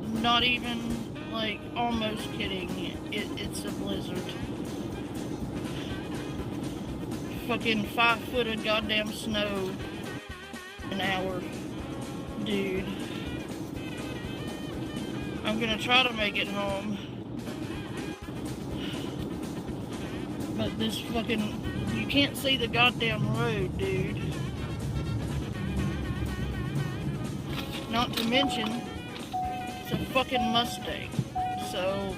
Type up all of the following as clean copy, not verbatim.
I'm not even, like, almost kidding. It's a blizzard. Fucking 5 foot of goddamn snow an hour. Dude. I'm gonna try to make it home. But this fucking... You can't see the goddamn road, dude. Not to mention, it's a fucking Mustang. So,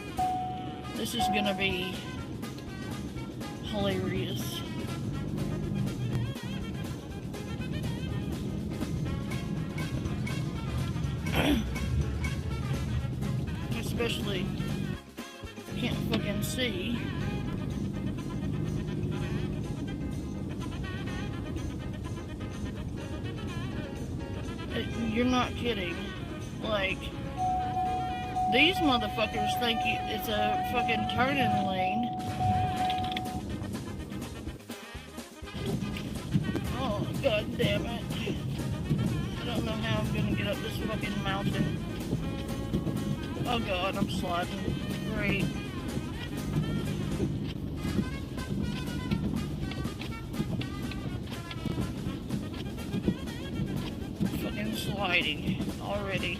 this is gonna be hilarious. Especially, can't fucking see. You're not kidding. Like, these motherfuckers think it's a fucking turning lane. Oh, god damn it. I don't know how I'm gonna get up this fucking mountain. Oh god, I'm sliding. Great. Fucking sliding already.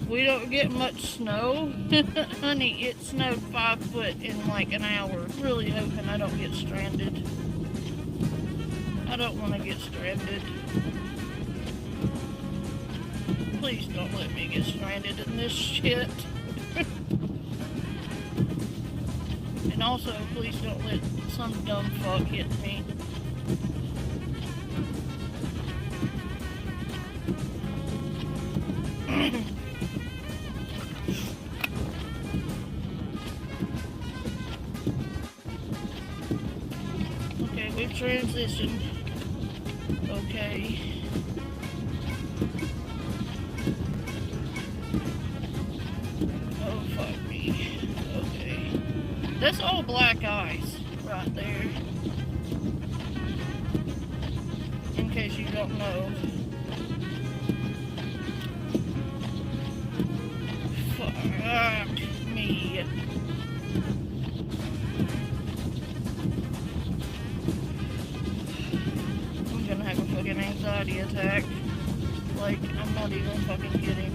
We don't get much snow. Honey, it snowed 5 foot in like an hour. Really hoping I don't get stranded. I don't want to get stranded. Please don't let me get stranded in this shit. And also, please don't let some dumb fuck hit me. Okay, we've transitioned. Okay. Oh, fuck me. Okay. That's all black ice right there. In case you don't know. Fuck me. I'm gonna have a fucking anxiety attack. Like, I'm not even fucking kidding.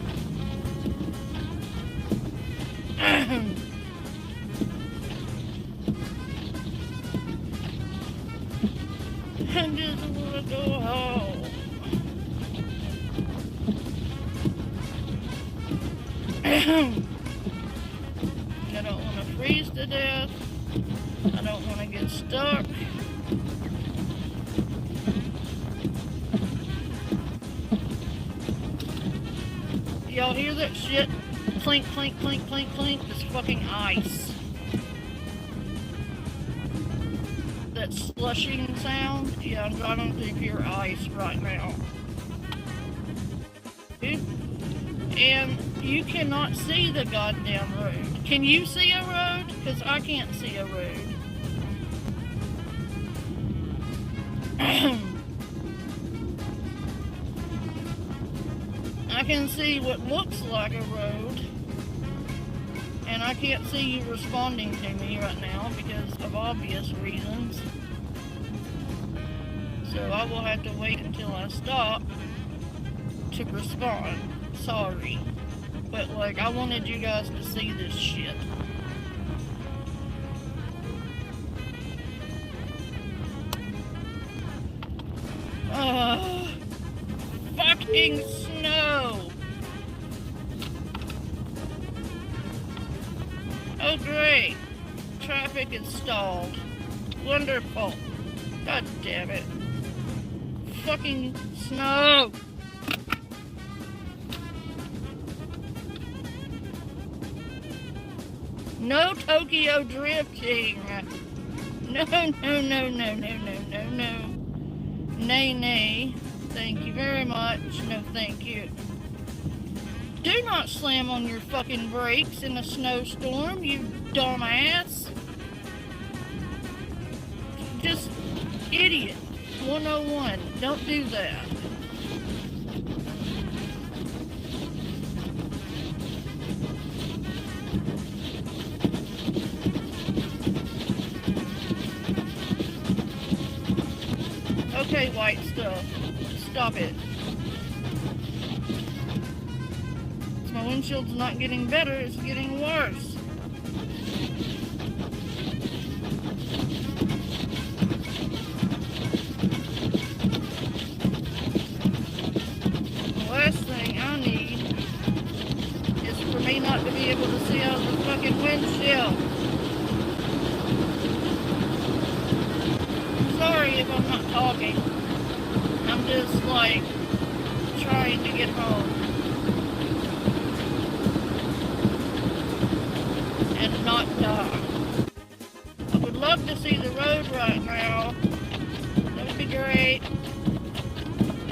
I just wanna go home. I don't want to freeze to death. I don't want to get stuck. Y'all hear that shit? Clink, clink, clink, clink, clink. It's fucking ice. That slushing sound? Yeah, I'm driving through pure ice right now. And you cannot see the goddamn road. Can you see a road? Because I can't see a road. I can see what looks like a road. And I can't see you responding to me right now because of obvious reasons. So I will have to wait until I stop to respond. Sorry. But like, I wanted you guys to see this shit. Fucking snow! Oh great! Traffic is stalled. Wonderful. God damn it. Fucking snow! No Tokyo drifting! No, no, no, no, no, no, no, no. Nay, nay. Thank you very much. No, thank you. Do not slam on your fucking brakes in a snowstorm, you dumbass. Just idiot. 101. Don't do that. Okay, white stuff. Stop it. My windshield's not getting better, it's getting worse. The last thing I need is for me not to be able to see out the fucking windshield. Sorry if I'm not talking. I'm just like trying to get home. And not die. I would love to see the road right now. That would be great.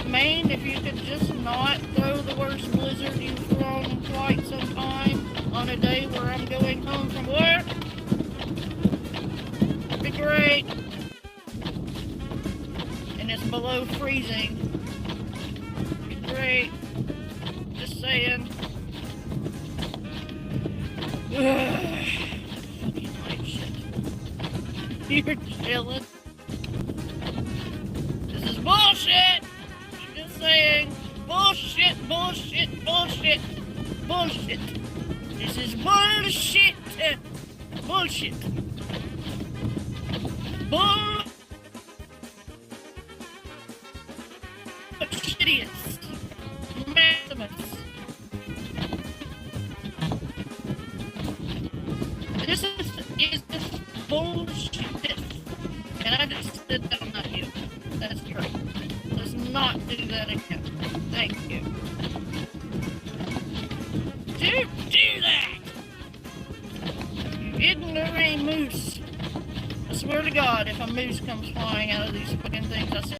Maine, if you could just not throw the worst blizzard you've thrown in quite some time on a day where I'm going home from work. That'd be great. And it's below freezing. That'd be great. Just saying. Fucking white shit. You're chilling. This is bullshit! I'm just saying. Bullshit, bullshit, bullshit, bullshit. This is bullshit. Bullshit. Shittiest. Maximus. This is bullshit. And I just said that on that hill. That's true. Let's not do that again. Thank you. Don't do that! You ignorant moose. I swear to God, if a moose comes flying out of these fucking things, I